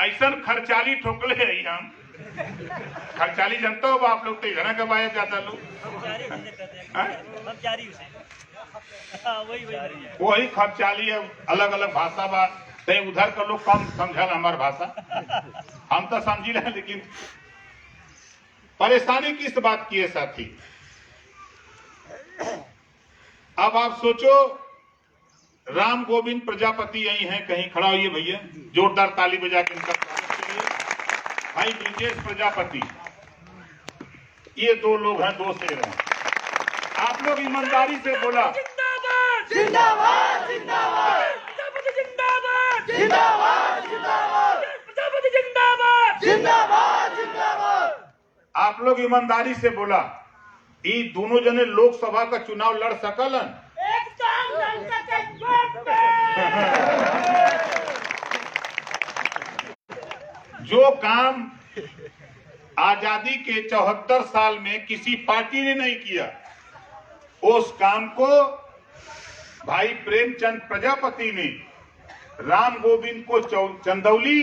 ऐसा खर्चाली ठोकले है हम। खर्चाली जनता हो आप लोग तो इधर कमाया जाता लोग वही खर्चाली है। अलग अलग भाषा बा ते उधर का लोग कम समझल हमार भाषा, हम तो समझी रहे। लेकिन परेशानी किस बात की है साथी? अब आप सोचो, राम गोविंद प्रजापति यही हैं, कहीं खड़ा होइए भैया, जोरदार ताली बजा के इनका स्वागत करिए। भाई ब्रिजेश प्रजापति, ये दो लोग हैं, दो शेर हैं। आप लोग ईमानदारी से बोला जिंदाबाद जिंदाबाद जिंदाबाद जिंदाबाद जिंदाबाद जिंदाबाद जिंदाबाद। आप लोग ईमानदारी से बोला ये दोनों जने लोकसभा का चुनाव लड़ सकलन? जो काम आजादी के 74 साल में किसी पार्टी ने नहीं किया, उस काम को भाई प्रेमचंद प्रजापति ने राम गोविंद को चंदौली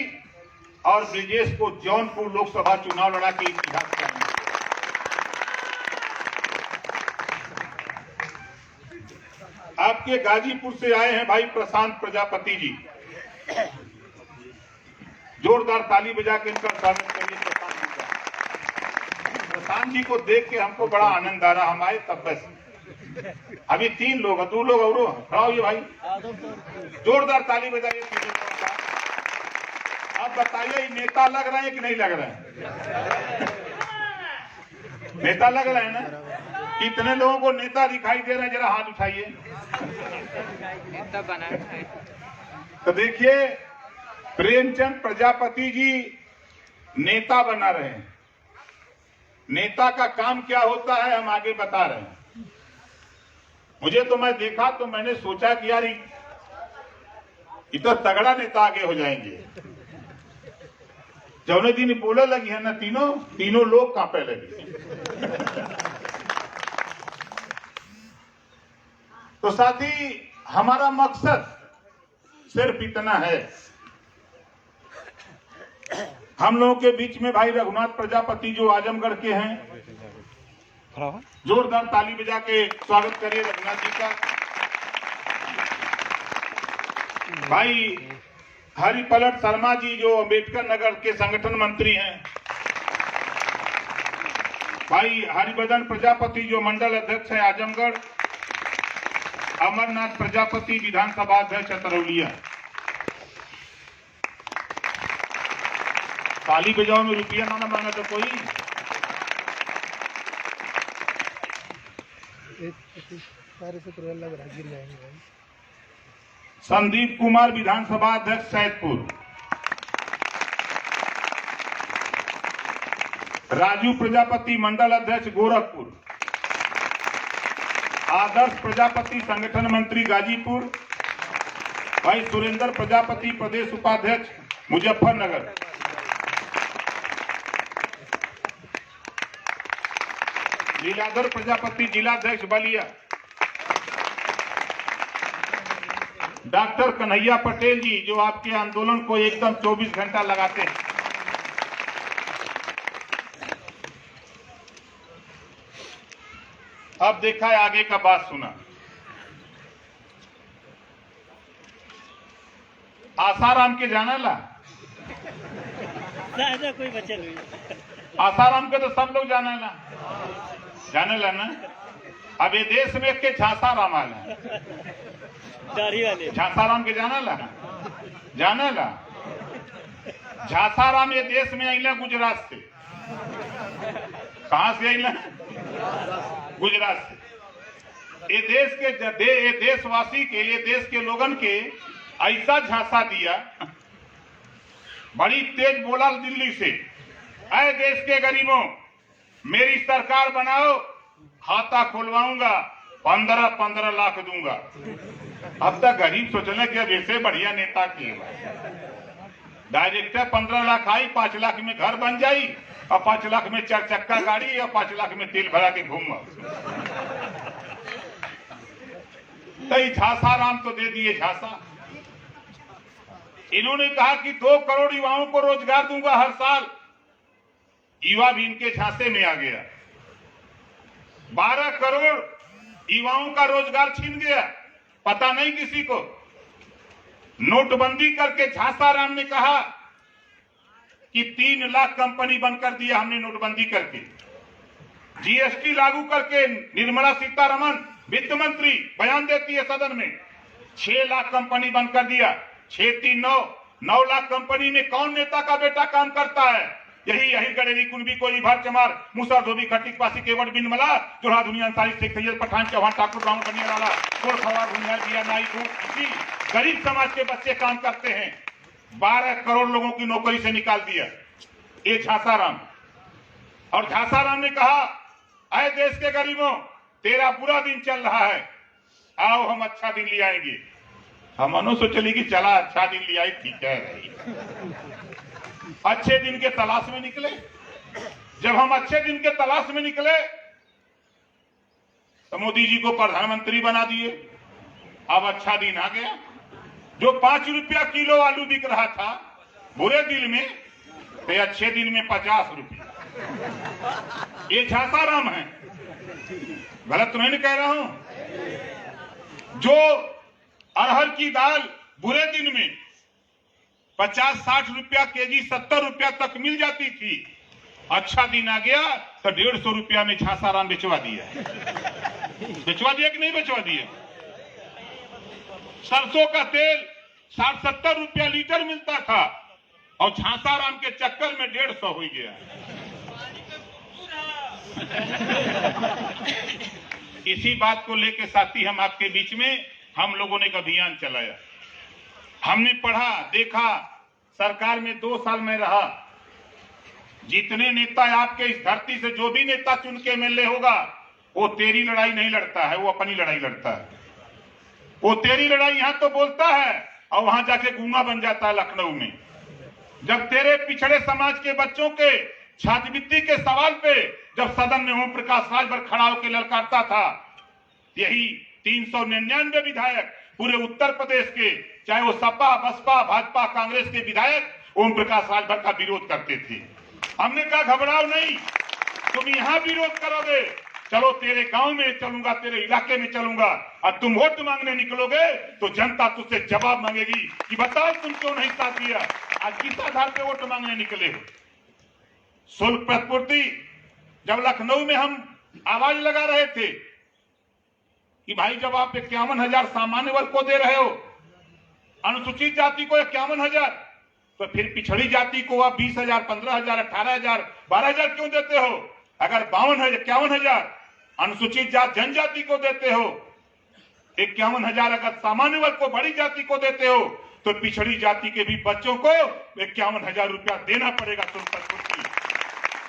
और ब्रिजेश को जौनपुर लोकसभा चुनाव लड़ा के इतिहास किया। आपके गाजीपुर से आए हैं भाई प्रशांत प्रजापति जी, जोरदार ताली बजा के इनका स्वागत करिए। प्रशांत जी को देख के हमको बड़ा आनंद आ रहा, हम आए तब बस। अभी 3 लोग, 2 लोग और खड़ा होइए भाई, जोरदार ताली बजाइए। अब बताइए नेता लग रहे हैं कि नहीं लग रहे हैं? नेता लग रहे हैं ना? कितने लोगों को नेता दिखाई दे रहे हैं? जरा हाथ उठाइए। नेता बना है। तो देखिए, प्रेमचंद प्रजापति जी नेता बना रहे हैं। नेता का काम क्या होता है हम आगे बता रहे हैं। मुझे तो मैं देखा तो मैंने सोचा कि यार ये तो तगड़ा नेता आगे हो जाएंगे। जौने दिन बोले लगी है ना, तीनों लोग कांपे लगे। तो साथी, हमारा मकसद सिर्फ इतना है। हम लोगों के बीच में भाई रघुनाथ प्रजापति जो आजमगढ़ के हैं, जोरदार ताली बजा के स्वागत करिए रघुनाथ जी का। भाई हरिपलट शर्मा जी जो अंबेडकर नगर के संगठन मंत्री हैं। भाई हरिबदन प्रजापति जो मंडल अध्यक्ष है आजमगढ़। अमरनाथ प्रजापति विधानसभा अध्यक्ष तरौलिया। ताली बजाओ में रुपया ना मांगा तो कोई। संदीप कुमार विधानसभा अध्यक्ष सैदपुर। राजू प्रजापति मंडल अध्यक्ष गोरखपुर। आदर्श प्रजापति संगठन मंत्री गाजीपुर। भाई सुरेंद्र प्रजापति प्रदेश उपाध्यक्ष मुजफ्फरनगर। लीलाधर प्रजापति जिलाध्यक्ष बलिया। डॉक्टर कन्हैया पटेल जी जो आपके आंदोलन को एकदम 24 घंटा लगाते हैं। अब देखा है आगे का बात सुना। आसाराम के जाना ला? कोई बच्चे नहीं। आसाराम के तो सब लोग जाना ला ना। अब ये देश में के झांसाराम आला, दाढ़ी वाले झांसाराम के जाना ला। झांसाराम ये देश में आइला गुजरात से। कहां से आइला? गुजरात से। ये देश के ये देशवासी के, ये देश के लोगन के ऐसा झांसा दिया, बड़ी तेज बोला दिल्ली से, ऐ देश के गरीबों मेरी सरकार बनाओ, खाता खुलवाऊंगा, 15-15 लाख दूंगा। अब तक गरीब सोचने के अब ऐसे बढ़िया नेता की डायरेक्टर 15 लाख आई, 5 लाख में घर बन जाई, और 5 लाख में 4 चक्का गाड़ी, और 5 लाख में तेल भरा के घूम। तो झांसा राम तो दे दिए झांसा। इन्होंने कहा कि 2 करोड़ युवाओं को रोजगार दूंगा हर साल। युवा भी इनके झांसे में आ गया। 12 करोड़ युवाओं का रोजगार छीन गया, पता नहीं किसी को। नोटबंदी करके झांसाराम ने कहा कि 3 लाख कंपनी बंद कर दिया हमने नोटबंदी करके। जीएसटी लागू करके निर्मला सीतारमण वित्त मंत्री बयान देती है सदन में, 6 लाख कंपनी बंद कर दिया। 6 3 9 लाख कंपनी में कौन नेता का बेटा काम करता है? यही गडेरी कुनबी कोई भर चमार मूसा धोबी खटिक पासी केवट बिन मला जोड़ा दुनिया अंसारी शेख सैयद पठान चौहान ठाकुर ब्राह्मण बनिया वाला कोड़ खवार भूमिहार दिया नाई को किसी गरीब समाज के बच्चे काम करते हैं। 12 करोड़ लोगों की नौकरी से निकाल दिया ये झांसाराम। और झांसाराम ने कहा, अरे देश के गरीबों, तेरा बुरा दिन चल रहा है, आओ हम अच्छा दिन ले आएंगे। हम मनो से चली कि चला अच्छा दिन ले आई, ठीक है। अच्छे दिन के तलाश में निकले। जब हम अच्छे दिन के तलाश में निकले तो मोदी जी को प्रधानमंत्री बना दिए। अब अच्छा दिन आ गया। जो 5 रुपया किलो आलू बिक रहा था बुरे दिन में, तो अच्छे दिन में 50 रुपया। ये झांसाराम है, गलत तो नहीं कह रहा हूं। जो अरहर की दाल बुरे दिन में 50-60 रुपया केजी 70 रुपया तक मिल जाती थी, अच्छा दिन आ गया तो 150 रुपया में झांसाराम बेचवा दिया। बेचवा दिया कि नहीं बेचवा दिया? सरसों का तेल 60-70 रुपया लीटर मिलता था और झांसाराम के चक्कर में 150 हो गया। इसी बात को लेकर साथी हम आपके बीच में हम लोगों ने एक अभियान चलाया। हमने पढ़ा देखा, सरकार में 2 साल में रहा। जितने नेता आपके इस धरती से जो भी नेता चुन के एमएलए होगा, वो तेरी लड़ाई नहीं लड़ता है, वो अपनी लड़ाई लड़ता है। वो तेरी लड़ाई यहां तो बोलता है और वहां जाके गूंगा बन जाता है लखनऊ में। जब तेरे पिछड़े समाज के बच्चों के छात्रवृत्ति के सवाल पे जब सदन में ओम प्रकाश राजभर खड़ा होकर ललकारता था, यही 399 विधायक पूरे उत्तर प्रदेश के, चाहे वो सपा बसपा भाजपा कांग्रेस के विधायक ओम प्रकाश राजभर का विरोध करते थे। हमने कहा घबराओ नहीं, तुम यहां विरोध करोगे, चलो तेरे गांव में चलूंगा, तेरे इलाके में चलूंगा, और तुम वोट मांगने निकलोगे तो जनता तुझसे जवाब मांगेगी कि बताओ तुम क्यों नहीं साथ दिया, आज किस आधार पे वोट मांगने निकले हो। शुल्क प्रतिपूर्ति, जब लखनऊ में हम आवाज लगा रहे थे कि भाई जब आप 51,000 सामान्य वर्ग को दे रहे हो, अनुसूचित जाति को 51,000, तो फिर पिछड़ी जाति को आप 20,000 15,000 18,000 12,000 क्यों देते हो? अगर 51,000 अनुसूचित जाति जनजाति को देते हो, 51,000 अगर सामान्य वर्ग को बड़ी जाति को देते हो, तो पिछड़ी जाति के भी बच्चों को 51,000 रुपया देना पड़ेगा। शुल्क प्रतिपूर्ति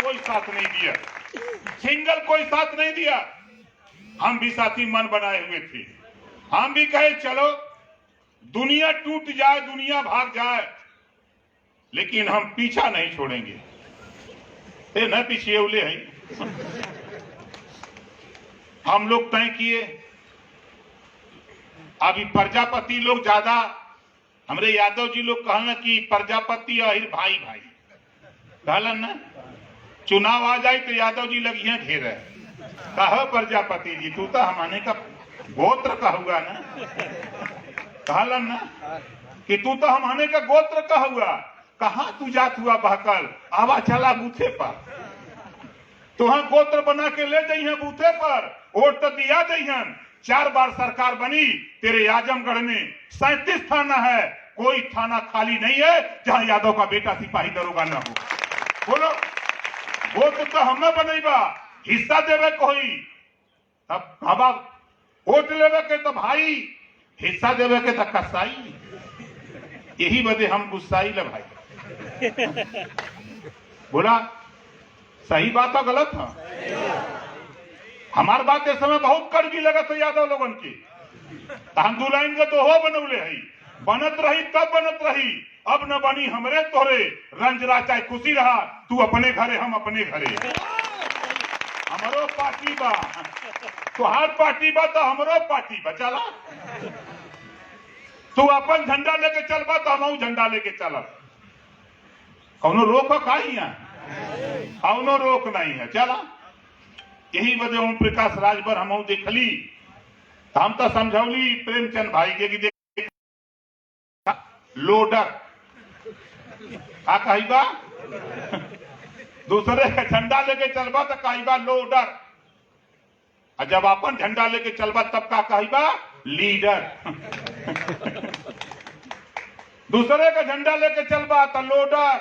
कोई साथ नहीं दिया, सिंगल कोई साथ नहीं दिया। हम भी साथी मन बनाए हुए थे, हम भी कहे चलो दुनिया टूट जाए, दुनिया भाग जाए, लेकिन हम पीछा नहीं छोड़ेंगे। न पीछे उले हैं, हम लोग तय किए। अभी प्रजापति लोग ज्यादा, हमरे यादव जी लोग कहना कि प्रजापति और भाई भाई कहलन ना, चुनाव आ जाए तो यादव जी लगी घेर है। कहो प्रजापति जी, तू तो हमारे का गोत्र कहूगा ना, कहलन ना कि तू तो हमारे का गोत्र कहूगा, कहाँ तू जात हुआ बहकल, आवा चला बूथे पर, तुहां गोत्र बना के ले जाइए बूथे पर, वोट तो दिया दहियन। 4 बार सरकार बनी, तेरे आजमगढ़ में 37 थाना है, कोई थाना खाली नहीं है जहां यादव का बेटा सिपाही दरोगा न हो। बोलो, वोट तो हम बनेबा, हिस्सा देवे कोई, तब हवा वोट लेवे के तो भाई, हिस्सा देवे के तो कसाई। यही बदे हम गुस्साई ले भाई। बोला सही बात है गलत है? हमार बात इस समय बहुत कड़वी लगा तो यादव लोगन की, हम 2 लाइन के तो हो बनौले है, बनत रही तब बनत रही, अब न बनी हमरे तोरे, रंज रहा चाहे खुशी रहा, तू अपने घरे हम अपने घरे। हमरो पार्टी बा, तुहार पार्टी बा तो हमरो पार्टी बा, चला तू अपन झंडा लेके चलबा तो हम झंडा लेके चलब, कौनो रोक का ही है, कौनो रोक नहीं है। चला यही वजह ओम प्रकाश राजभर हम देखली, हम तो समझौली प्रेमचंद भाई के कि देख लोडर का कहीबा, दूसरे का झंडा लेके चलबा तो कहीबा लोडर, और जब अपन झंडा लेके चलबा तब का कहीबा लीडर। दूसरे का झंडा लेके चलबा तो लोडर,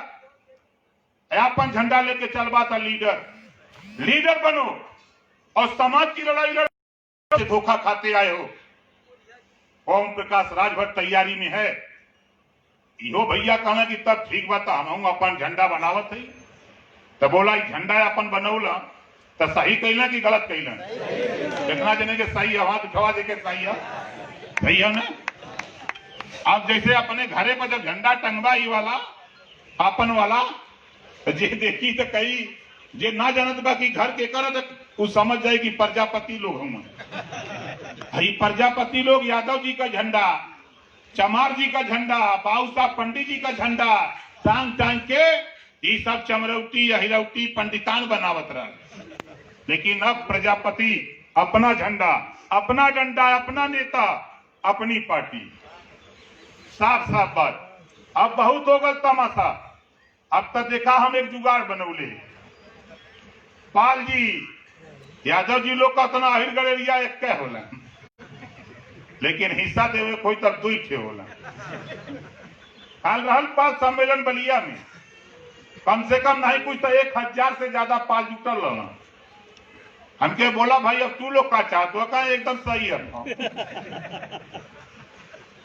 अपन झंडा लेके चलबा तो लीडर। लीडर बनो और समाज की लड़ाई लड़ो, धोखा खाते आए हो। ओम प्रकाश राजभर तैयारी में है, यो भैया कहना कि तब ठीक बात हम अपन झंडा बनावत है, तो बोला झंडा अपन बनौला तो सही कैला कि गलत कैला, कितना जने के सही है हाथ उठवा दे के सही है ना। अब जैसे अपने घरे पर जब झंडा टंगवा ही वाला अपन वाला, तो जे देखी तो कई जे ना जानत बा कि घर के कर तो समझ जाए कि प्रजापति लोग हम प्रजापति लोग यादव जी का झंडा, चमार जी का झंडा, बाबू साहब पंडित जी का झंडा टांग टांग के ये सब चमरौती हिरौती पंडितान बनावत रहा। लेकिन अब प्रजापति अपना झंडा, अपना डंडा, अपना नेता, अपनी पार्टी, साफ साफ बात। अब बहुत हो गल तमाशा, अब तक देखा हम एक जुगाड़ बनौले, पाल जी यादव जी लोग का उतना अहिर गड़ेरिया एक कह होला, लेकिन हिस्सा देवे कोई तब दुई ठे होला। काल रहल पाल सम्मेलन बलिया में, कम से कम नहीं कुछ तो 1000 से ज्यादा पाल जुटल रहना। हमके बोला भाई अब तू लोग का चाहते हो, कहा एकदम सही है।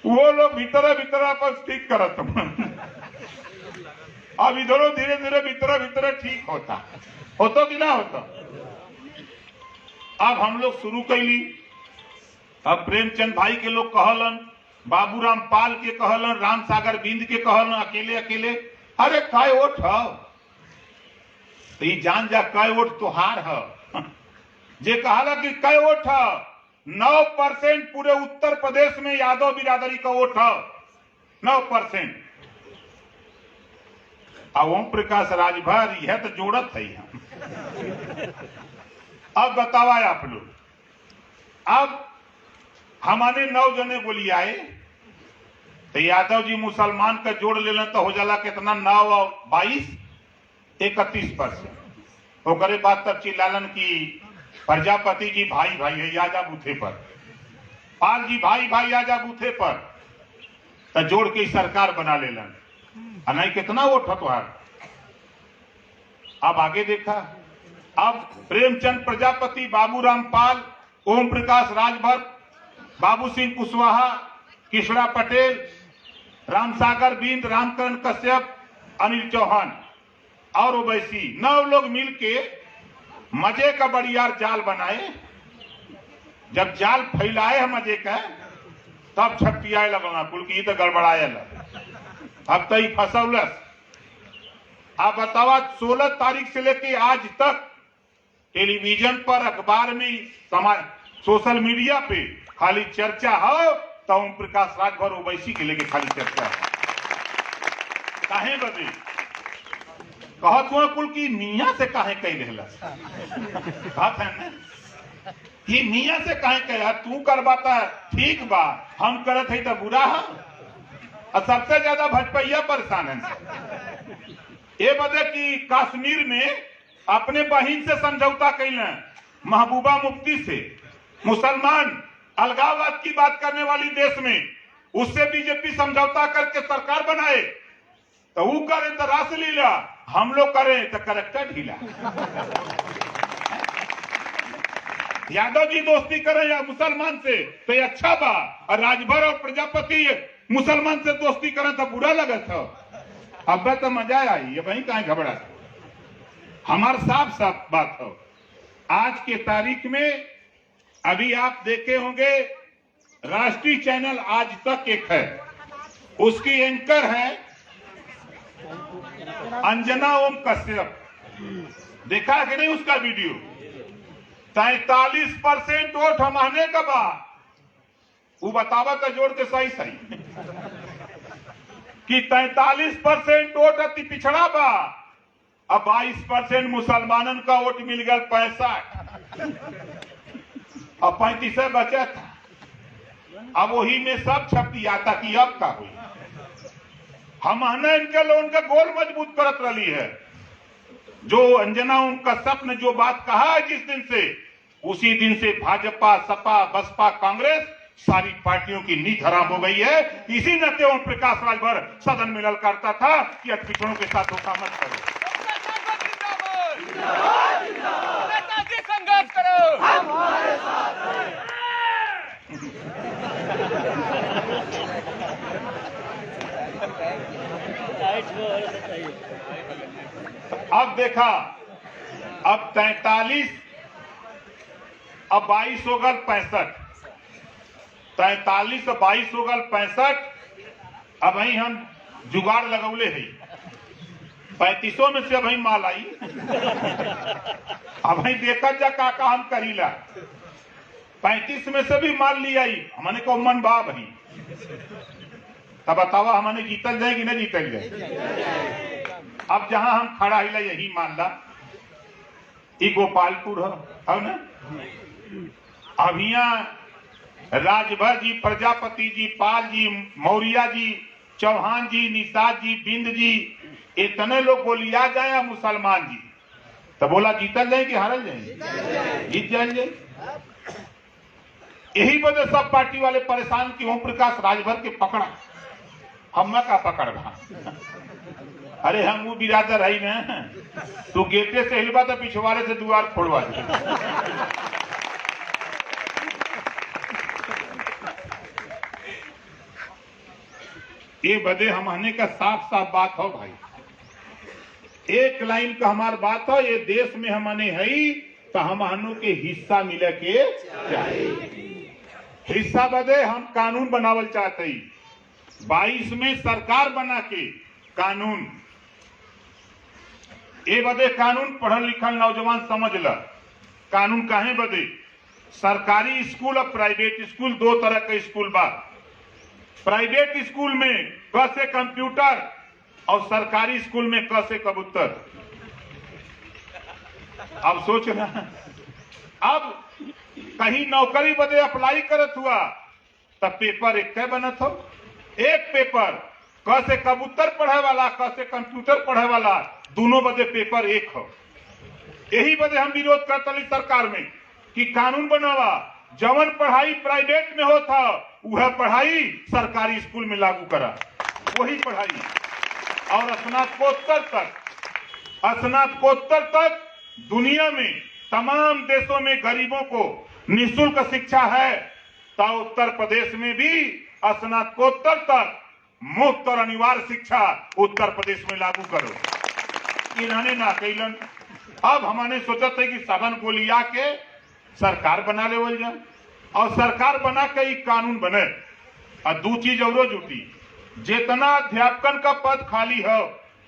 वो लोग भीतर भीतर अपन ठीक करत, अब इधरों धीरे धीरे भीतर भीतर ठीक होता कि ना होता। अब हम लोग शुरू कैली, अब प्रेमचंद भाई के लोग कहलन, बाबूराम पाल के कहलन, राम सागर बिंद के कहलन, अकेले अकेले अरे काय वोट है तो जान जा काय वोट तुहार है। जे कहा कि काय वोट है, 9% पूरे उत्तर प्रदेश में यादव बिरादरी का वोट है, 9%। अब ओम प्रकाश राजभर यह तो जोड़त है। अब बतावा आप लोग, अब हमारे 9 जने बोली आए तो यादव जी मुसलमान का जोड़ लेना तो हो जाला कितना, 9 और 22 31%। ओकरे बाद तब चिल्लालन की प्रजापति जी भाई भाई है आजा बूथे पर, पाल जी भाई भाई आजा बूथे पर, तो जोड़ के सरकार बना लेलन। नहीं कितना वोट है तुहार। अब आगे देखा, अब प्रेमचंद प्रजापति, बाबूराम पाल, ओम प्रकाश राजभर, बाबू सिंह कुशवाहा, किशोरा पटेल, रामसागर बिंद, रामकरण कश्यप, अनिल चौहान और ओवैसी 9 लोग मिलके मजे का बड़ियार जाल बनाए। जब जाल फैलाए है मजे का, तब छटियाए लगना कुल की तो गड़बड़ाए लग। अब तो फसौलस। आप बतावा 16 तारीख से लेके आज तक टेलीविजन पर, अखबार में, समाज, सोशल मीडिया पे खाली चर्चा हो तो ओम प्रकाश राजभर ओवैसी के लेके खाली चर्चा है। काहे बदे कहत हुआ कुल की मियाँ से काहे कही रहला बात है ना, ये मियाँ से काहे कह तू करवाता ठीक बा, हम करत है तो बुरा है। और सबसे ज्यादा भजपैया परेशान है ये बदे कि कश्मीर में अपने बहन से समझौता कैले, महबूबा मुफ्ती से, मुसलमान अलगाववाद की बात करने वाली देश में, उससे बीजेपी समझौता करके सरकार बनाए, तो वो करे तो रासलीला, हम लोग करें तो करेक्टर ढीला। यादव जी दोस्ती करें या मुसलमान से तो ये अच्छा बा, और राजभर और प्रजापति मुसलमान से दोस्ती करें तो बुरा लगा था। अब तो मजा आई, ये वही कहीं घबरा। हमार साफ साफ बात हो, आज के तारीख में अभी आप देखे होंगे राष्ट्रीय चैनल आज तक एक है, उसकी एंकर है अंजना ओम कश्यप। देखा है कि नहीं उसका वीडियो? 43% वोट हमारे का बा, वो बतावा तो जोड़ के सही सही कि 43% वोट अति पिछड़ा बा, अब 22% मुसलमानन का वोट मिल गया 65, अब 35 बचा था। अब वही में सब छप दिया था कि अब का हुई। हम इनके लोगों का गोल मजबूत करत रही है। जो अंजना उनका सपन जो बात कहा है जिस दिन से, उसी दिन से भाजपा, सपा, बसपा, कांग्रेस सारी पार्टियों की नींव हराम हो गई है। इसी नाते ओम प्रकाश राजभर सदन में लल करता था कि अतिपिछड़ों के साथ धोखा मत करो। नेताजी संघर्ष करो, हमारे साथ हैं। अब देखा, अब 43, अब 22 हो गल 65, 43 और 22 हो गल 65। अब वही हम जुगाड़ लगौले है, 35 में से वही माल आई। अब वही देखा जा का हम करीला, 35 में से भी माल ली आई। हमने को मन बा भाई, तब बतावा हमने जीतल जाए कि नहीं जीतल जाए। अब जहां हम खड़ा हिला यही मान ला, ई गोपालपुर है ना। अब यहाँ राजभर जी, प्रजापति जी, पाल जी, मौर्या जी, चौहान जी, निषाद जी, बिंद जी, इतने लोग बोलिया जाए मुसलमान जी, तो बोला जीतल जाए कि हारल जाए? जीत जाएंगे। यही वजह सब पार्टी वाले परेशान कि ओम प्रकाश राजभर के पकड़ा, हम का पकड़ रहा। अरे हम वो बिरादर है ना, तू गेटे से हिलवा तो पिछवाड़े से द्वार खोलवा दे। ये बदे हमने का साफ साफ बात हो भाई, एक लाइन का हमार बात हो, ये देश में हमने है तो हम के हिस्सा मिले के चाहिए। हिस्सा बदे हम कानून बनावल चाहते ही, 22 में सरकार बना के कानून, ये बदे कानून पढ़ल लिखल नौजवान समझ ल। कानून काहे बदे? सरकारी स्कूल और प्राइवेट स्कूल दो तरह के स्कूल बा। प्राइवेट स्कूल में क से कंप्यूटर और सरकारी स्कूल में क से कबूतर। अब सोच ना, अब कहीं नौकरी बदे अप्लाई करत हुआ तब पेपर एक बनत हो, एक पेपर क से कबूतर पढ़े वाला, क से कंप्यूटर पढ़े वाला, दोनों बदे पेपर एक हो। यही बदे हम विरोध करते सरकार में कि कानून बनावा, जवन पढ़ाई प्राइवेट में होता वह पढ़ाई सरकारी स्कूल में लागू करा, वही पढ़ाई। और स्नातकोत्तर तक दुनिया में तमाम देशों में गरीबों को निःशुल्क शिक्षा है, तो उत्तर प्रदेश में भी स्नातकोत्तर तक मुफ्त और अनिवार्य शिक्षा उत्तर प्रदेश में लागू करो। इन्होंने ना कैलन। अब हमने सोचा था कि सदन को लिया के सरकार बना ले जाए, और सरकार बना के ही कानून बने। और दो चीज और जुटी, जितना अध्यापकन का पद खाली हो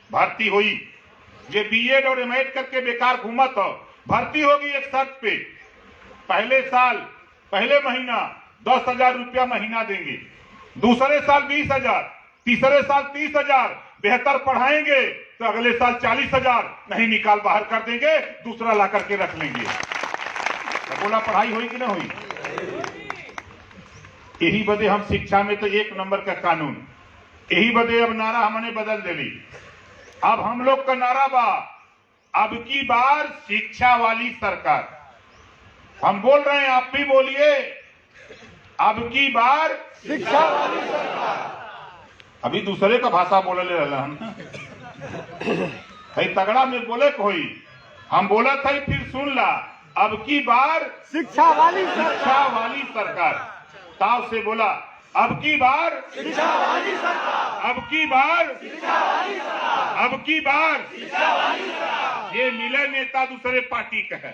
भर्ती हुई, जे बीएड और एमएड करके बेकार घूमत हो भर्ती होगी एक शर्त पे, पहले महीना 10,000 रुपया महीना देंगे, दूसरे साल 20,000, तीसरे साल 30,000, बेहतर पढ़ाएंगे तो अगले साल 40,000, नहीं निकाल बाहर कर देंगे, दूसरा ला करके रख लेंगे। तो बोला पढ़ाई हुई कि ना हुई? यही बदे हम शिक्षा में तो एक नंबर का कानून, यही बदे अब नारा हमने बदल देली। अब हम लोग का नारा बा, अब की बार शिक्षा वाली सरकार। हम बोल रहे हैं, आप भी बोलिए, अब की बार शिक्षा वाली सरकार। अभी दूसरे का भाषा बोले ले रहा हम तगड़ा में बोले कोई, हम बोला था फिर सुन ला, अब की बार शिक्षा वाली सरकार। ताव से बोला, अब की बार शिक्षा वाली सरकार, अब की बार शिक्षा वाली सरकार, अब की बार शिक्षा वाली सरकार। ये मिले नेता दूसरे पार्टी का है,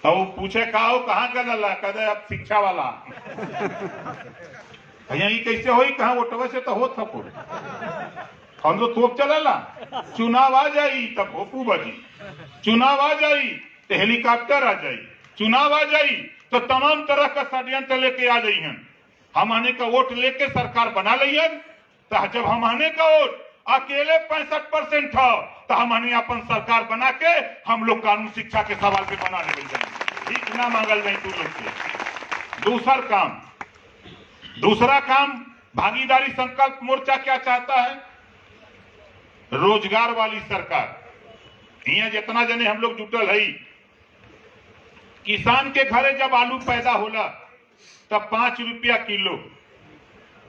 तो वो पूछे कहा कहाँ का लला, कहते अब शिक्षा वाला। यही कैसे हो, कहा वोटवा से तो हो थको, हम तो तोप चला, चुनाव आ जाई तब भोपू बजी, चुनाव आ जाई तो हेलीकॉप्टर आ जाई, चुनाव आ जाई तो तमाम तरह का षड्यंत्र लेके आ जाई हैं। हम आने का वोट लेके सरकार बना लिया, तो जब हम आने का वोट अकेले 65% था, तो हम आने अपन सरकार बना के हम लोग कानून शिक्षा के सवाल पे बना ले जाएंगे। इतना मांगल नहीं तू लोग से। दूसरा काम भागीदारी संकल्प मोर्चा क्या चाहता है? रोजगार वाली सरकार। यहाँ जितना जने हम लोग जुटल है, किसान के घरे जब आलू पैदा होला तब 5 रुपया किलो,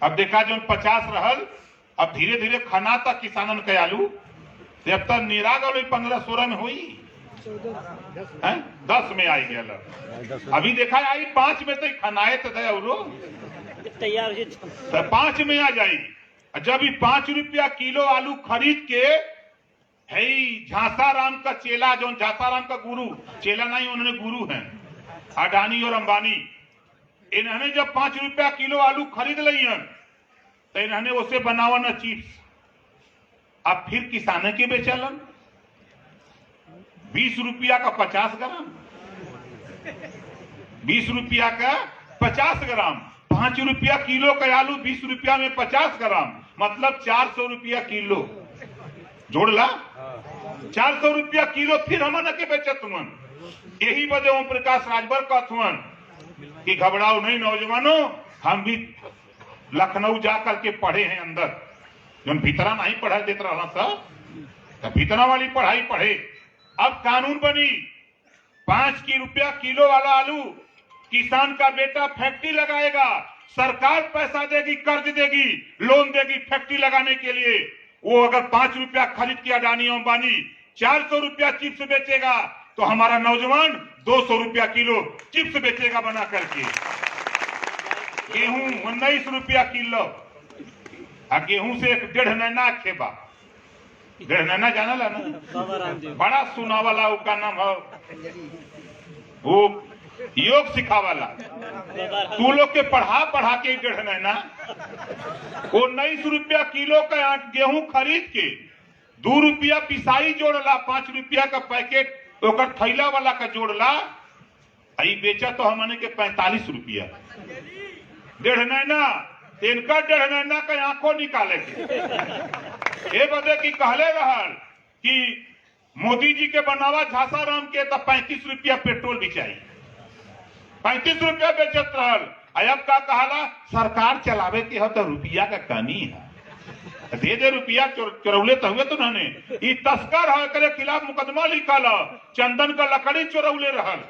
अब देखा जो 50 रहल, अब धीरे धीरे खाना था किसानन के आलू, जब तक निरा गल 15-16 में हुई 10 में आई गया। अभी देखा आई 5 में तो खानाए तो तैयार तो 5 में आ जाई। जब 5 रुपया किलो आलू खरीद के है झांसाराम का चेला, जो झांसाराम का गुरु, चेला नहीं उन्होंने गुरु हैं, अडानी और अंबानी, इन्होंने जब 5 रुपया किलो आलू खरीद लिया तो इन्होंने उसे बनावन चिप्स। अब फिर किसान के बेचलन 20 रुपया का 50 ग्राम, 20 रुपया का 50 ग्राम, 5 रुपया किलो का आलू 20 रुपया में 50 ग्राम, मतलब 400 रुपया किलो। जोड़ ला 400 रुपया किलो फिर हम के बेचत हुआ। यही वजह ओम प्रकाश राजभर कहत कि घबराओ नहीं नौजवानों, हम भी लखनऊ जाकर के पढ़े हैं अंदर, जो भीतरा नहीं पढ़ा देता रहा सब, तो भीतरा वाली पढ़ाई पढ़े। अब कानून बनी 5 रुपया किलो वाला आलू किसान का बेटा फैक्ट्री लगाएगा, सरकार पैसा देगी, कर्ज देगी, लोन देगी फैक्ट्री लगाने के लिए। वो अगर 5 रुपया खरीद के अडानी अंबानी 400 रुपया चिप्स बेचेगा, तो हमारा नौजवान 200 रुपया किलो चिप्स बेचेगा बना करके। गेहूं 19 रुपया किलो, और गेहूं से 1.5 नैना खेबा, 1.5 नैना जाना ला ना, बड़ा सुना वाला उसका नाम है, वो योग सिखा वाला, तू लोग के पढ़ा के 1.5 नैना। वो 19 रुपया किलो का गेहूं खरीद के 2 रुपया पिसाई जोड़ला, 5 रुपया का पैकेट ओकर थैला वाला का जोड़ला, आई बेचा तो हमने के 45 रुपया। 1.5 नैना, इनका 1.5 नैना का आंखों निकाले के ये बदे की कहले रहल कि मोदी जी के बनावा झांसाराम के तो 35 रुपया पेट्रोल बिचाई, 35 रुपया बेचत रहल। अब का कहला सरकार चलावे के हो तो रुपया का कमी है, दे रुपया चोरौले तो हुए तो ने, ये तस्कर है, करे खिलाफ मुकदमा लिखल, चंदन का लकड़ी चोरौले रहल।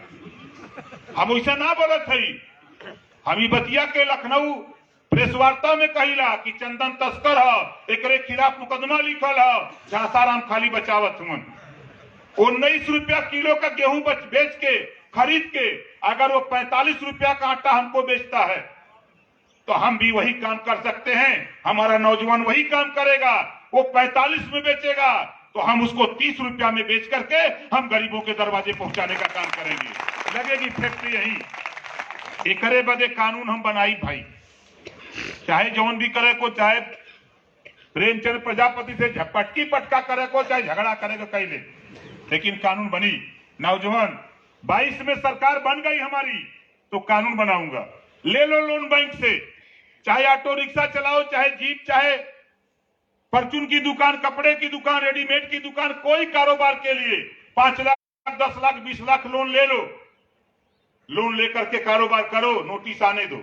हम वैसे ना बोलत है, हम ई बतिया के लखनऊ प्रेस वार्ता में कहिला कि चंदन तस्कर है, एकरे खिलाफ मुकदमा लिखल है, झांसाराम खाली बचावत हुन। 19 रुपया किलो का गेहूं बेच के खरीद के अगर वो 45 रुपया का आटा हमको बेचता है, तो हम भी वही काम कर सकते हैं, हमारा नौजवान वही काम करेगा। वो 45 में बेचेगा तो हम उसको 30 रुपया में बेच करके हम गरीबों के दरवाजे पहुंचाने का काम करेंगे। लगेगी फैक्ट्री यही। एकरे बदे कानून हम बनाई भाई, चाहे जौन भी करे को, चाहे प्रेमचंद प्रजापति से पटकी पटका करे को, चाहे झगड़ा करे को कह ले, लेकिन कानून बनी। नौजवान 22 में सरकार बन गई हमारी, तो कानून बनाऊंगा। ले लो लोन बैंक से, चाहे ऑटो रिक्शा चलाओ, चाहे जीप, चाहे परचून की दुकान, कपड़े की दुकान, रेडीमेड की दुकान, कोई कारोबार के लिए 5 लाख, 10 लाख, 20 लाख लोन ले लो। लोन लेकर के कारोबार करो, नोटिस आने दो।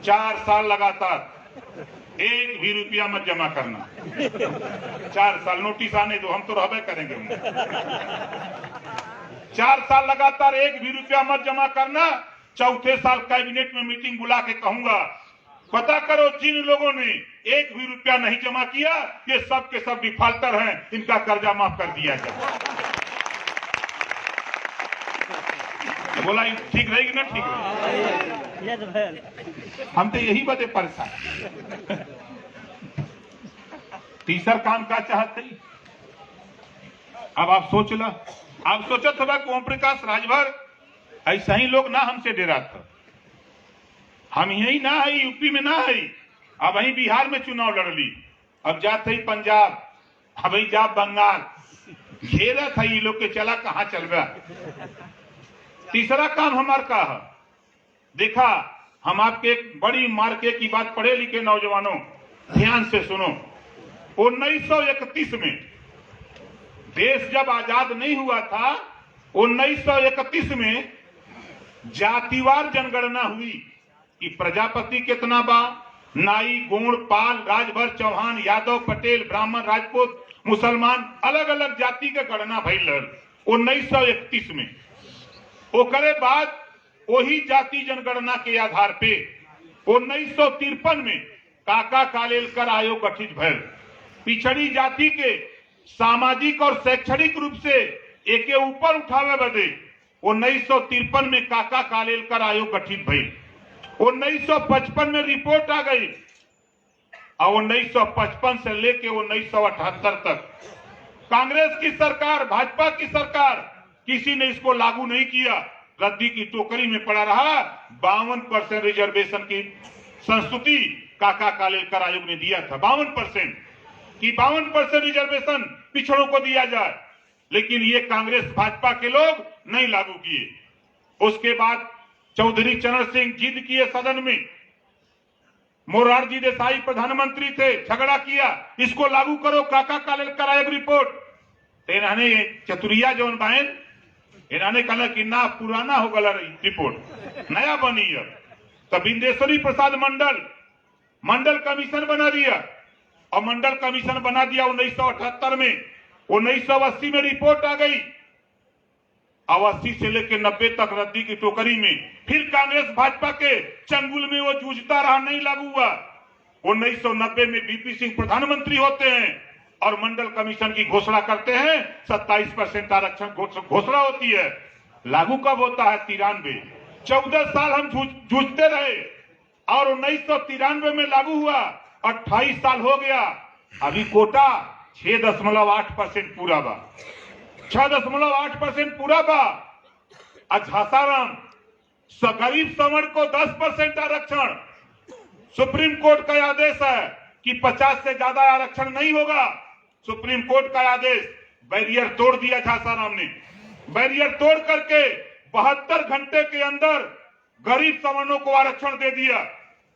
4 साल लगातार 1 भी रुपया मत जमा करना। 4 साल नोटिस आने दो, हम तो रहबे करेंगे। 4 साल लगातार 1 भी रुपया मत जमा करना। चौथे साल कैबिनेट में मीटिंग बुला के कहूंगा, पता करो जिन लोगों ने 1 भी रुपया नहीं जमा किया, ये सब के सब डिफाल्टर हैं, इनका कर्जा माफ कर दिया जाए। बोला ठीक रहेगी ना? ठीक रहेगी। हम तो यही बदे परेशान। तीसरा काम क्या चाहते? अब आप सोच लो, आप सोचत होगा कि ओम प्रकाश राजभर ऐसा ही लोग ना हमसे डरा था। हम यही ना है, यूपी में ना है, अब वही बिहार में चुनाव लड़ली, अब जात है पंजाब, अब वही जा बंगाल, घेरा था ये लोग के, चला कहाँ चल गया। तीसरा काम हमार का है, देखा हम आपके एक बड़ी मार्के की बात, पढ़े लिखे नौजवानों ध्यान से सुनो। 1931 में देश जब आजाद नहीं हुआ था, 1931 में जातिवार जनगणना हुई कि प्रजापति कितना बा, नाई, गोंड, पाल, राजभर, चौहान, यादव, पटेल, ब्राह्मण, राजपूत, मुसलमान, अलग अलग जाति के गणना भइल 1931 में। ओकरे बाद वही जाति जनगणना के आधार पे 1953 में काका कालेलकर आयोग गठित भइल। पिछड़ी जाति के सामाजिक और शैक्षणिक रूप से एके ऊपर उठावे बदे 1953 में काका कालेलकर आयोग गठित भइल। 1955 में रिपोर्ट आ गई और 1955 से लेके 1978 तक कांग्रेस की सरकार, भाजपा की सरकार, किसी ने इसको लागू नहीं किया। रद्दी की टोकरी में पड़ा रहा। 52% रिजर्वेशन की संस्तुति काका कालेलकर आयोग ने दिया था, 52% कि 52% रिजर्वेशन पिछड़ों को दिया जाए, लेकिन ये कांग्रेस भाजपा के लोग नहीं लागू किए। उसके बाद चौधरी चरण सिंह जिद किए सदन में, मोरारजी देसाई प्रधानमंत्री थे, झगड़ा किया, इसको लागू करो, काका कालेलकर आयोग रिपोर्ट। इन्होंने चतुरिया जौन बहन इन्होंने कहा कि ना पुराना हो गला रिपोर्ट, नया बनी है। तो बिंदेश्वरी प्रसाद मंडल कमीशन बना दिया और मंडल कमीशन बना दिया 1978 में। 1980 में रिपोर्ट आ गई। अब 80 से लेकर 90 तक रद्दी की टोकरी में फिर कांग्रेस भाजपा के चंगुल में वो जूझता रहा, नहीं लागू हुआ। 1990 में बीपी सिंह प्रधानमंत्री होते हैं और मंडल कमीशन की घोषणा करते हैं, 27% आरक्षण घोषणा होती है। लागू कब होता है? 93। 14 साल हम जूझते रहे और 1993 में लागू हुआ। 28 साल हो गया, अभी कोटा 6.8% पूरा बा, 6.8% पूरा बा। झासाराम गरीब समर को 10% आरक्षण, सुप्रीम कोर्ट का आदेश है कि 50 से ज्यादा आरक्षण नहीं होगा। सुप्रीम कोर्ट का आदेश, बैरियर तोड़ दिया झासाराम ने। बैरियर तोड़ करके 72 घंटे के अंदर गरीब सवर्णों को आरक्षण दे दिया।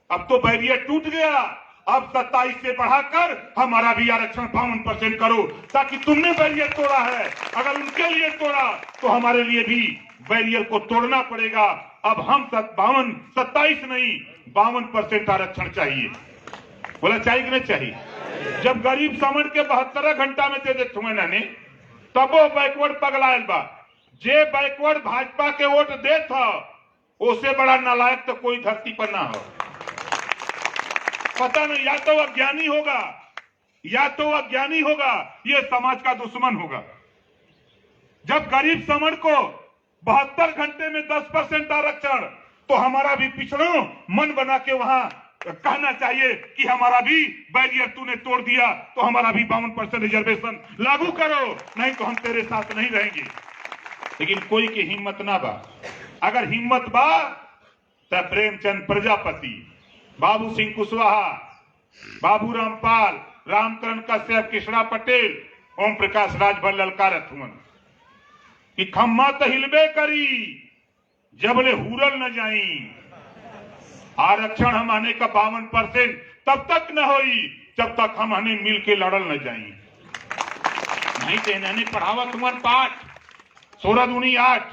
अब तो बैरियर टूट गया। अब 27 से बढ़ाकर हमारा भी आरक्षण 52% करो, ताकि तुमने बैरियर तोड़ा है, अगर उनके लिए तोड़ा तो हमारे लिए भी बैरियर को तोड़ना पड़ेगा। अब हम 27 नहीं 52% आरक्षण चाहिए। बोला चाहिए कि नहीं चाहिए? जब गरीब समझ के 72 घंटा में दे देते हुए नाने, तब वो बैकवर्ड पगलायल बा। जे बैकवर्ड भाजपा के वोट दे था, उससे बड़ा नालायक तो कोई धरती पर ना हो। पता नहीं, या तो अज्ञानी होगा या तो अज्ञानी होगा, ये समाज का दुश्मन होगा। जब गरीब समझ को 72 घंटे में 10% आरक्षण, तो हमारा भी पिछड़ों मन बना के वहां कहना चाहिए कि हमारा भी बैरियर तूने तोड़ दिया, तो हमारा भी 52% रिजर्वेशन लागू करो, नहीं तो हम तेरे साथ नहीं रहेंगे। लेकिन कोई की हिम्मत ना बा। अगर हिम्मत बा तो प्रेमचंद प्रजापति, बाबू सिंह कुशवाहा, बाबू रामपाल, रामकरण कश्यप, कृष्णा पटेल, ओम प्रकाश राजभर ललकारत हुआ कि खम्मा तो हिलबे करी जबले हुरल न जाई। आरक्षण हम आने का 52% तब तक न होई जब तक हम हने मिल के लड़ल न जाई। नहीं तो इन्होंने पढ़ावा तुम्हार पाठ 16 दूनी 8,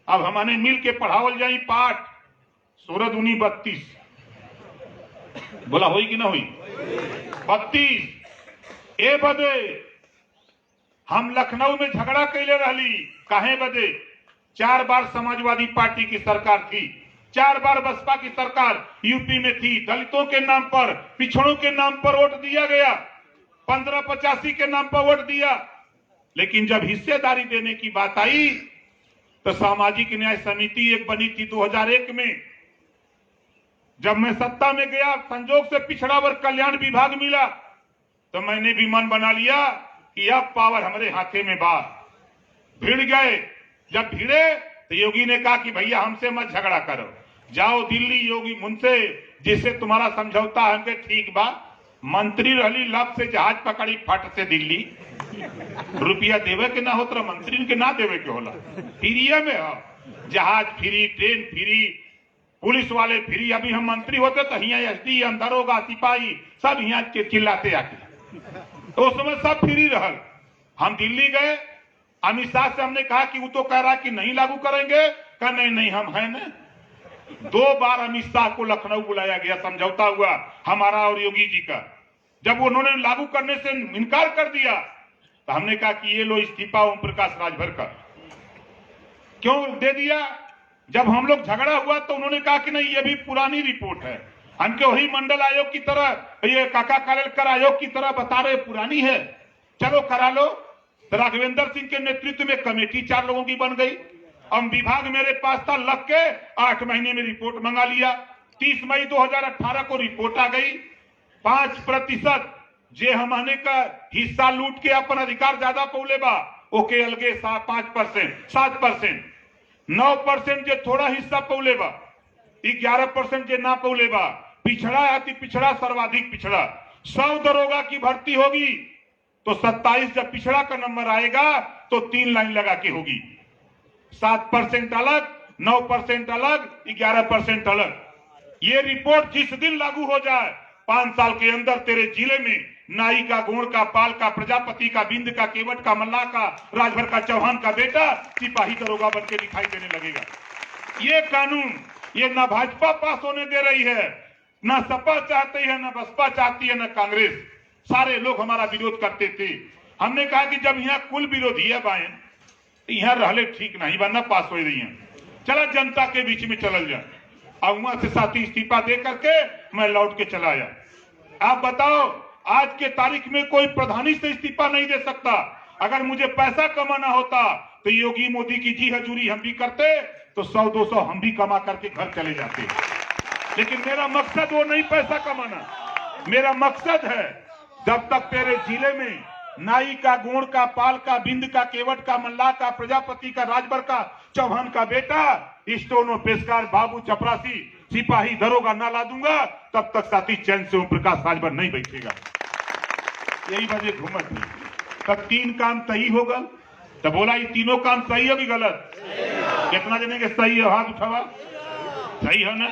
अब हमारे मिल के पढ़ावल जाई पाठ 16 दूनी 32। बोला होई कि ना होई? 32। ए बदे हम लखनऊ में झगड़ा कैले रहली, काहे बदे? 4 बार समाजवादी पार्टी की सरकार थी, 4 बार बसपा की सरकार यूपी में थी। दलितों के नाम पर, पिछड़ों के नाम पर वोट दिया गया, 1585 के नाम पर वोट दिया। लेकिन जब हिस्सेदारी देने की बात आई तो सामाजिक न्याय समिति एक बनी थी 2001 में। जब मैं सत्ता में गया, संजोग से पिछड़ा वर्ग कल्याण विभाग मिला, तो मैंने भी मन बना लिया कि अब पावर हमारे हाथे में बा। भिड़ गए। जब भिड़े तो योगी ने कहा कि भैया हमसे मत झगड़ा करो, जाओ दिल्ली योगी मुझसे, जिससे तुम्हारा समझौता है ठीक बा। मंत्री रहली, लब से जहाज पकड़ी, फट से दिल्ली। रुपया देवे के ना होता, मंत्री के ना देवे के होला। फ्री में हो, जहाज फ्री, ट्रेन फ्री, पुलिस वाले फ्री। अभी हम मंत्री होते तो यहाँ एसडीएम, दरोगा, सिपाही सब यहाँ चिल्लाते आके, तो उस समय सब फ्री रहल। हम दिल्ली गए, अमित शाह से हमने कहा कि वो तो कह रहा कि नहीं लागू करेंगे, कहा नहीं नहीं हम हैं ना। 2 बार अमित शाह को लखनऊ बुलाया गया, समझौता हुआ हमारा और योगी जी का। जब उन्होंने लागू करने से इनकार कर दिया तो हमने कहा कि ये लो इस्तीफा ओम प्रकाश राजभर का। क्यों दे दिया? जब हम लोग झगड़ा हुआ तो उन्होंने कहा कि नहीं ये भी पुरानी रिपोर्ट है, हमके वही मंडल आयोग की तरह, ये काका कालेलकर आयोग की तरह बता रहे पुरानी है, चलो करा लो। तो राघवेंद्र सिंह के नेतृत्व में कमेटी 4 लोगों की बन गई। अब विभाग मेरे पास था, लग के 8 महीने में रिपोर्ट मंगा लिया। 30 मई 2018 को रिपोर्ट आ गई। 5% जे हमने का हिस्सा लूट के अपन अधिकार ज्यादा पौले बा, ओके अलगे 5%, 7%, 9% जे थोड़ा हिस्सा पौले बा, 11% जे ना पौले बा, पिछड़ा अति पिछड़ा सर्वाधिक पिछड़ा। 100 दरोगा की भर्ती होगी तो 27 जब पिछड़ा का नंबर आएगा तो 3 लाइन लगा के होगी। 7% अलग, 9% अलग, 11% अलग। ये रिपोर्ट जिस दिन लागू हो जाए 5 साल के अंदर तेरे जिले में नाई का, गोड़ का, पाल का, प्रजापति का, बिंद का, केवट का, मल्ला का, राजभर का, चौहान का बेटा सिपाही दरोगा बन के दिखाई देने लगेगा। ये कानून ये ना भाजपा पास होने दे रही है, ना सपा चाहती है, ना बसपा चाहती है, ना कांग्रेस। सारे लोग हमारा विरोध करते थे। हमने कहा कि जब यहाँ कुल विरोधी है बाएं, यहाँ रहले ठीक नहीं, वरना पास हो रही है। चला जनता के बीच में चल जाए। अब वहां से साथी इस्तीफा दे करके मैं लौट के चला आया। आप बताओ, आज के तारीख में कोई प्रधानी से इस्तीफा नहीं दे सकता। अगर मुझे पैसा कमाना होता तो योगी मोदी की जी हजूरी हम भी करते, तो 100-200 हम भी कमा करके घर चले जाते। लेकिन मेरा मकसद वो नहीं पैसा कमाना। मेरा मकसद है जब तक तेरे जिले में नाई का, गोड़ का, पाल का, बिंद का, केवट का, मल्ला का, प्रजापति का, राजभर का, चौहान का बेटा स्टोनो, पेशकार, बाबू, चपरासी, सिपाही, दरोगा ना ला दूंगा, तब तक साथी चैन से ओम प्रकाश राजभर नहीं बैठेगा। यही वजह घूमत है। तब 3 काम सही होगा। तो बोला ये तीनों काम सही हो कि गलत? कितना जने के सही है? हाथ उठावा। सही है ना?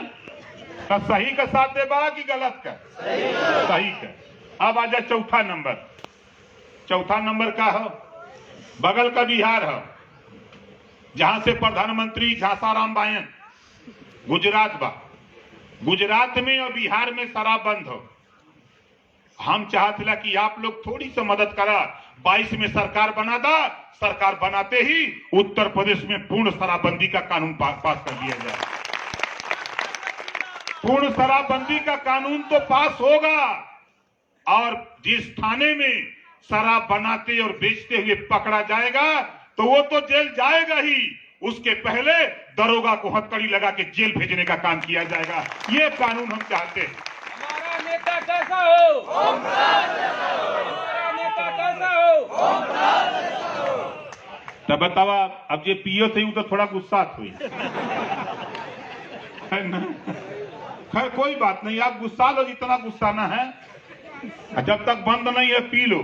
तो सही का साथ देबा कि गलत का? सही का। अब आजा चौथा नंबर। चौथा नंबर का हो, बगल का बिहार हो, जहां से प्रधानमंत्री झांसाराम बायन, गुजरात बा। गुजरात में और बिहार में शराब बंद हो। हम चाहते कि आप लोग थोड़ी सी मदद करा। 22 में सरकार बना दा, सरकार बनाते ही उत्तर प्रदेश में पूर्ण शराबबंदी का कानून पास कर दिया जाए। पूर्ण शराबबंदी का कानून तो पास होगा, और जिस थाने में शराब बनाते और बेचते हुए पकड़ा जाएगा तो वो तो जेल जाएगा ही, उसके पहले दरोगा को हथकड़ी लगा के जेल भेजने का काम किया जाएगा। ये कानून हम चाहते हैं। हमारा नेता कैसा हो? हमारा नेता कैसा हो? तब बतावा, अब ये पियो थे तो थोड़ा गुस्सा हुई है ना? खैर कोई बात नहीं, आप गुस्सा लो जितना गुस्सा ना है, जब तक बंद नहीं है पी लो।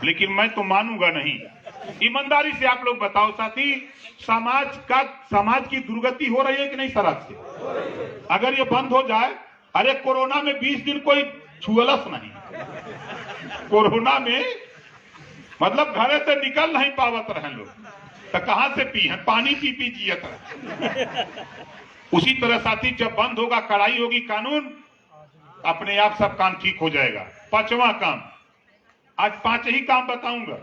लेकिन मैं तो मानूंगा नहीं। ईमानदारी से आप लोग बताओ साथी, समाज की दुर्गति हो रही है कि नहीं शराब से? अगर ये बंद हो जाए, अरे कोरोना में 20 दिन कोई छुअलस नहीं। कोरोना में मतलब घरे से निकल नहीं पावत रहे लोग, तो कहां से पी है? पानी पी पी जियत है। उसी तरह साथी जब बंद होगा, कड़ाई होगी कानून, अपने आप सब काम ठीक हो जाएगा। 5वां काम, आज 5 ही काम बताऊंगा,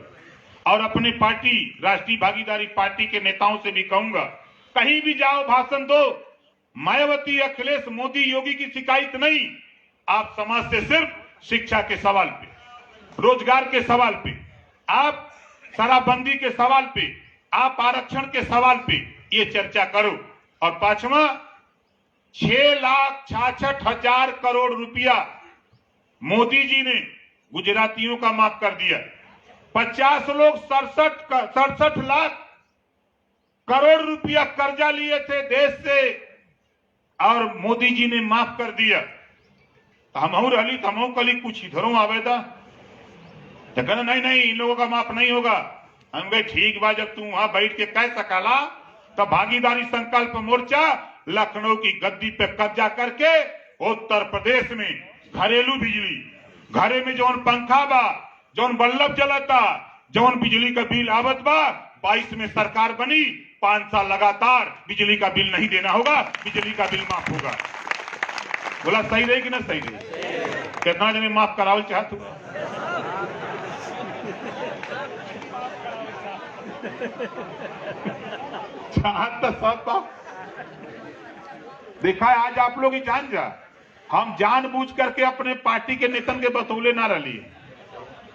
और अपने पार्टी राष्ट्रीय भागीदारी पार्टी के नेताओं से भी कहूंगा, कहीं भी जाओ भाषण दो, मायावती, अखिलेश, मोदी, योगी की शिकायत नहीं। आप समाज से सिर्फ शिक्षा के सवाल पे, रोजगार के सवाल पे, आप शराबबंदी के सवाल पे, आप आरक्षण के सवाल पे ये चर्चा करो। और 5वां, 6,66,000 करोड़ रुपया मोदी जी ने गुजरातियों का माफ कर दिया। 50 लोग 67 लाख करोड़ रुपया कर्जा लिए थे देश से, और मोदी जी ने माफ कर दिया। हम रही तो हम कली कुछ इधरों आवेदा, तो कहना नहीं नहीं इन लोगों का माफ नहीं होगा। हम कहे ठीक बा, जब तू वहां बैठ के कह सकाला तो भागीदारी संकल्प मोर्चा लखनऊ की गद्दी पे कब्जा करके उत्तर प्रदेश में घरेलू बिजली, घरे में जौन पंखा बा, जौन बल्ब जलता, जौन बिजली का बिल आवत बा, 22 में सरकार बनी, 5 साल लगातार बिजली का बिल नहीं देना होगा, बिजली का बिल माफ होगा। बोला सही रही कि ना सही रही? कितना जने माफ करावल चाहत हुआ? चाहत तो सब बा। देखा है आज आप लोग ही जान जा, हम जानबूझ करके अपने पार्टी के नेतन के बतौले ना रही।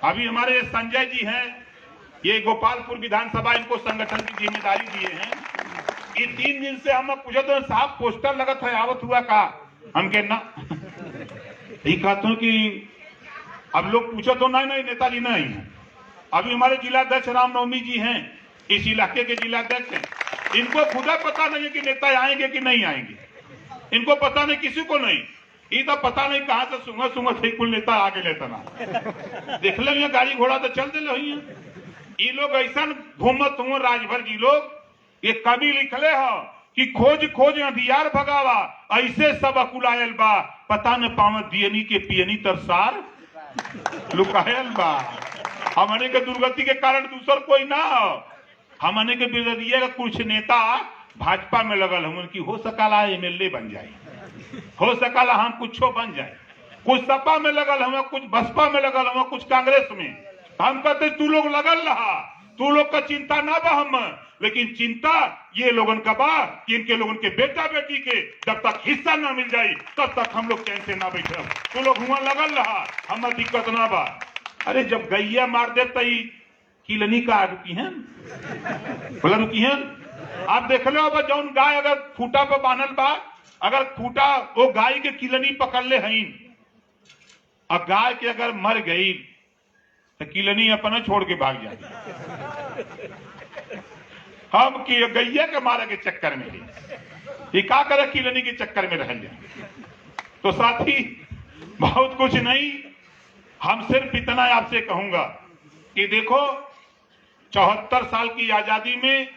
अभी हमारे संजय जी हैं, ये गोपालपुर विधानसभा इनको संगठन की जिम्मेदारी दिए हैं। ये 3 दिन से हम पूछे तो साहब पोस्टर लगत है आवत हुआ का, हम के ना कहते हैं कि अब लोग पूछे तो नहीं नेताजी नहीं है। अभी हमारे जिलाध्यक्ष रामनवमी जी हैं, इस इलाके के जिलाध्यक्ष हैं, इनको खुदा पता नहीं है कि नेता आएंगे कि नहीं आएंगे, इनको पता नहीं, किसी को नहीं। ये तो पता नहीं कहां से सुंगा थे कुल नेता आगे लेता ना देख ले गाड़ी घोड़ा तो चल दे रही है। ये लोग ऐसा घूमत हुए राजभर जी लोग, ये कवि लिखले हो कि खोज खोज अंधियार भगावा, ऐसे सब अकुलायल बा, पता न पावत दियनी के पियनी तरसार लुकायल बा। हमने के दुर्गति के कारण दूसर कोई ना हो, हमने के विरोधिया का कुछ नेता भाजपा में लगल हम कि हो सकला एमएलए बन जाए, हो सकला हम कुछो बन जाए, कुछ सपा में लगल हम, कुछ बसपा में लगल हम, कुछ कांग्रेस में। हम कहते तू लोग लगल रहा, तू लोग का चिंता ना बा हम, लेकिन चिंता ये लोगन का बा कि इनके लोगन के बेटा बेटी के जब तक हिस्सा ना मिल जाए तब तक हम लोग चैन से ना बैठे। तू लोग हुआ लगल रहा, हमें दिक्कत ना बा। अरे जब गैया मार दे तई किलनी का रुकी है, बोला रुकी है। आप देख लो अब जौन गाय अगर खूटा पर बांधल बा, अगर खूटा वो गाय के किलनी पकड़ ले हईन, और गाय के अगर मर गई तो किलनी अपना छोड़ के भाग जाती। हम कि गैया के मारे के चक्कर में ही क्या करे, किलनी के चक्कर में रह जाए। तो साथी बहुत कुछ नहीं, हम सिर्फ इतना आपसे कहूंगा कि देखो 74 साल की आजादी में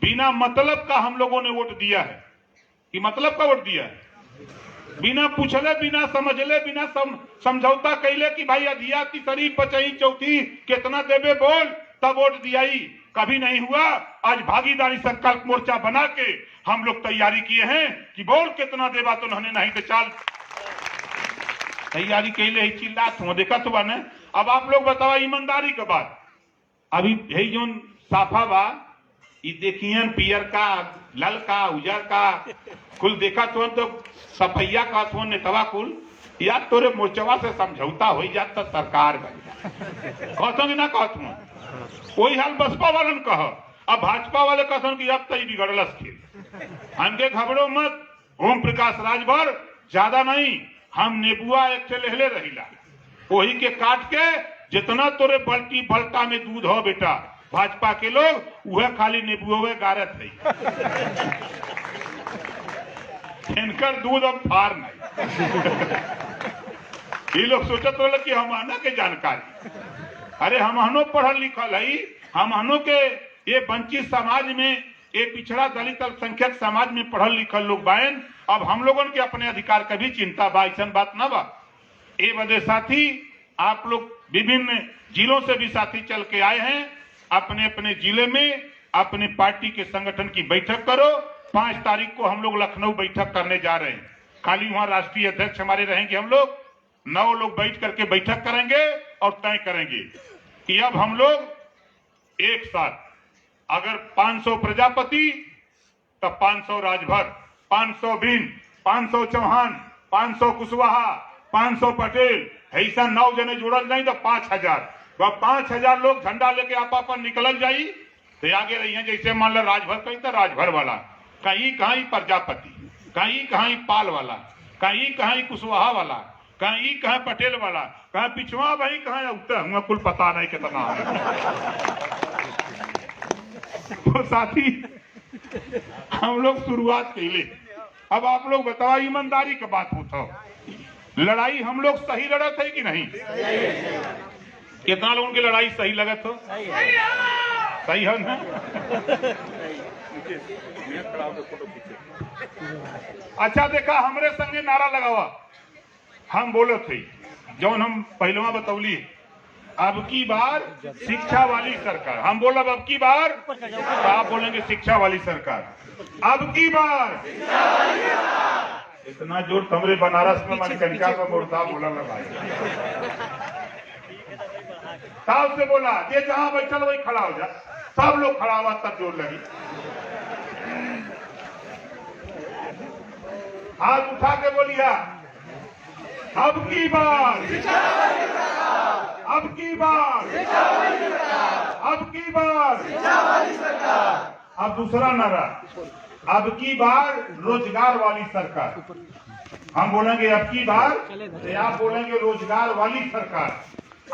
बिना मतलब का हम लोगों ने वोट दिया है, कि मतलब का वोट दिया है, बिना पूछले, बिना समझले, बिना समझौता कैले कि भाई अधिया तीसरी पचई चौथी कितना देवे बोल, तब वोट दिया ही कभी नहीं हुआ। आज भागीदारी संकल्प मोर्चा बना के हम लोग तैयारी किए हैं कि बोल कितना देवा, तो उन्होंने नहीं तो चाल तैयारी कैले ही चिल्लात हुआ, देखा तो बने। अब आप लोग बताओ ईमानदारी के बात, अभी यही जो साफा बा, ये देखिए पियर का, लाल का, उजर का, कुल देखा तो सफैया का तो नेतवा कुल, या तोरे मोर्चवा से समझौता हो जात तो सरकार बन जाए। कहते ना कहते वही हाल बसपा वालन कह, अब भाजपा वाले कहते कि अब तो बिगड़लस खेल। हमके घबरो मत, ओम प्रकाश राजभर ज्यादा नहीं, हम नेबुआ एक लेहले रहीला, वही के काट के जितना तोरे बल्टी बल्टा में दूध हो बेटा, भाजपा के लोग वह खाली नेबुए गारत है, इनकर दूध अब फार नहीं। ये लोग सोचत रहे कि हम आना के जानकारी, अरे हम हनो पढ़ल लिखल है, हम हनो के ये वंचित समाज में, ये पिछड़ा दलित अल्पसंख्यक समाज में पढ़ल लिखल लोग बायन, अब हम लोगन के अपने अधिकार का भी चिंता बा, ऐसा बात ना बा। ये वजह साथी आप लोग विभिन्न जिलों से भी साथी चल के आए हैं, अपने अपने जिले में अपने पार्टी के संगठन की बैठक करो। 5 तारीख को हम लोग लखनऊ बैठक करने जा रहे हैं, खाली वहां राष्ट्रीय अध्यक्ष हमारे रहेंगे, हम लोग 9 लोग बैठ करके बैठक करेंगे और तय करेंगे कि अब हम लोग एक साथ, अगर 500 प्रजापति तो 500 राजभर, 500 बिन, 500 चौहान, 500 कुशवाहा, 500 पटेल, ऐसा 9 जने जुड़ल नहीं तो 5000, 5000 लोग झंडा लेके आपा निकल जाई तो आगे रही है। जैसे मान लो राजभर कहीं तो राजभर वाला, कहीं प्रजापति, कहीं पाल वाला, कहीं कुशवाहा वाला, कहीं पटेल वाला, कहीं पिछवा भाई, कहीं उत्तर, हमें कुल पता नहीं कितना। तो साथी हम लोग शुरुआत के लिए, अब आप लोग बताओ ईमानदारी की बात होता, लड़ाई हम लोग सही लड़त है कि नहीं? कितना लोगों की लड़ाई सही लगत हो? सही है ना? अच्छा देखा हमरे संगे नारा लगावा। हम बोले थे जौन हम पहलवा बतौली, अब की बार शिक्षा वाली सरकार। हम बोला अब की बार, तो आप बोलेंगे शिक्षा वाली सरकार। अब की बार इतना जोर हमरे बनारस में मणिकर्णिका का मुर्दा बोला लगा, साहब से बोला ये जहां बैठल वही खड़ा हो जा। सब लोग खड़ा हुआ तब जोर लगी। हाथ उठा के बोलिया अब की बार, अब की बार, अब की बार। अब दूसरा नारा, अब की बार रोजगार वाली सरकार। हम बोलेंगे अब की बार, तो आप बोलेंगे रोजगार वाली सरकार।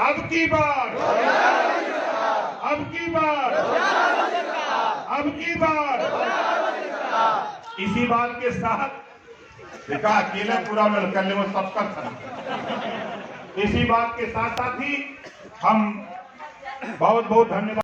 अब की बार, अब की बार, अब की बार। इसी बात के साथ देखा अकेला पूरा मिल करने में सबका था। इसी बात के साथ साथ ही हम बहुत बहुत धन्यवाद।